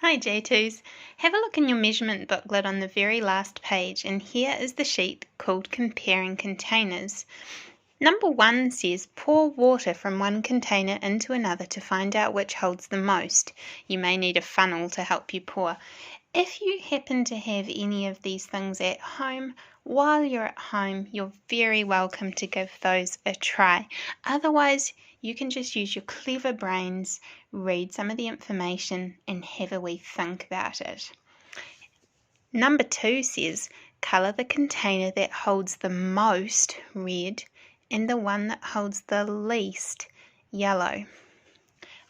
Hi J2s. Have a look in your measurement booklet on the very last page, and here is the sheet called Comparing Containers. Number 1 says pour water from one container into another to find out which holds the most. You may need a funnel to help you pour. If you happen to have any of these things at home, while you're at home, you're very welcome to give those a try. Otherwise, you can just use your clever brains, read some of the information, and have a wee think about it. Number 2 says, colour the container that holds the most red and the one that holds the least yellow.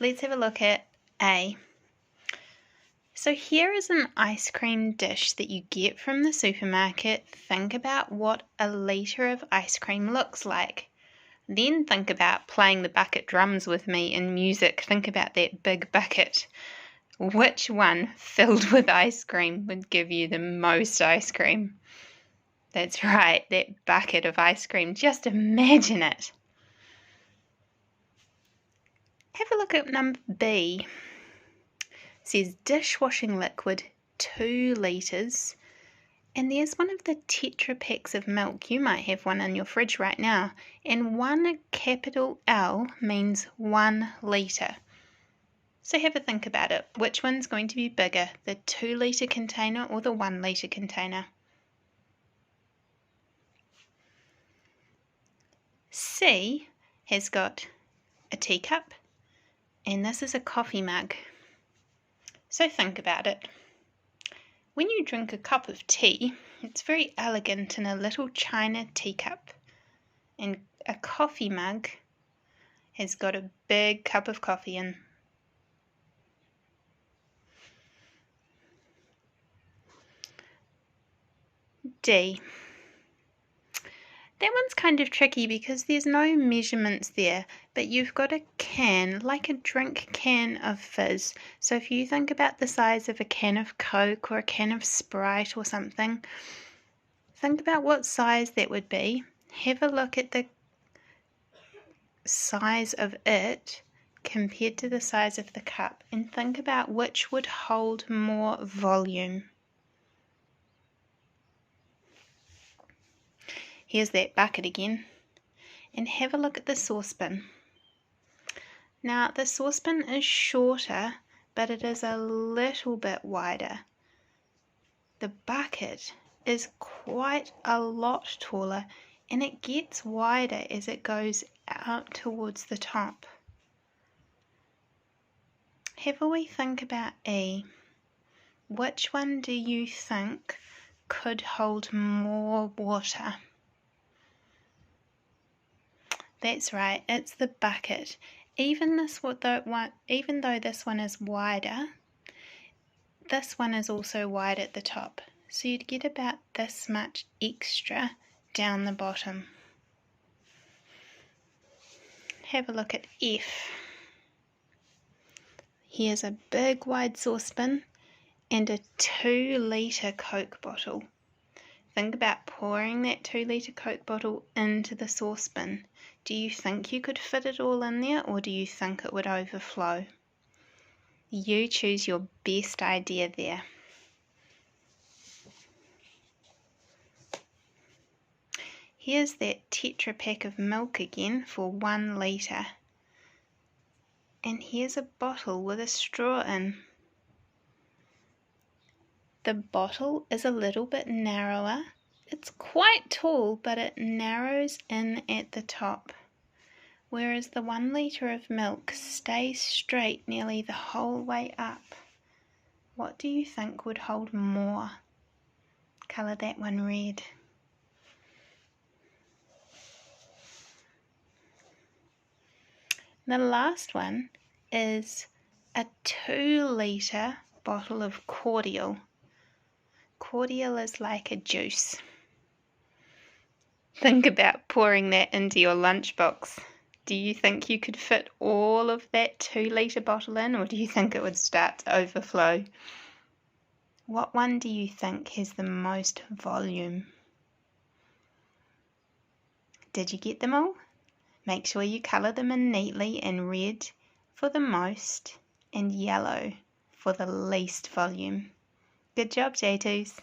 Let's have a look at A. So here is an ice cream dish that you get from the supermarket. Think about what a litre of ice cream looks like. Then think about playing the bucket drums with me in music. Think about that big bucket. Which one filled with ice cream would give you the most ice cream? That's right, that bucket of ice cream. Just imagine it. Have a look at number B. It says dishwashing liquid 2 litres, and there's one of the Tetra packs of milk. You might have one in your fridge right now, and one capital L means 1 litre. So have a think about it. Which one's going to be bigger, the 2 litre container or the 1 litre container? C has got a teacup, and this is a coffee mug. So think about it. When you drink a cup of tea, it's very elegant in a little china teacup, and a coffee mug has got a big cup of coffee in. D. That one's kind of tricky because there's no measurements there, but you've got a can, like a drink can of fizz. So if you think about the size of a can of Coke or a can of Sprite or something, think about what size that would be. Have a look at the size of it compared to the size of the cup and think about which would hold more volume. Here's that bucket again, and have a look at the saucepan. Now the saucepan is shorter, but it is a little bit wider. The bucket is quite a lot taller, and it gets wider as it goes out towards the top. Have a wee think about E. Which one do you think could hold more water? That's right, it's the bucket. Even though this one is wider, this one is also wide at the top. So you'd get about this much extra down the bottom. Have a look at F. Here's a big wide saucepan and a 2 litre Coke bottle. Think about pouring that 2 litre Coke bottle into the saucepan. Do you think you could fit it all in there, or do you think it would overflow? You choose your best idea there. Here's that Tetra pack of milk again for 1 litre. And here's a bottle with a straw in. The bottle is a little bit narrower. It's quite tall, but it narrows in at the top, whereas the 1 litre of milk stays straight nearly the whole way up. What do you think would hold more? Colour that one red. The last one is a 2 litre bottle of cordial. Cordial is like a juice. Think about pouring that into your lunchbox. Do you think you could fit all of that 2 litre bottle in, or do you think it would start to overflow? What one do you think has the most volume? Did you get them all? Make sure you colour them in neatly in red for the most and yellow for the least volume. Good job, J2s.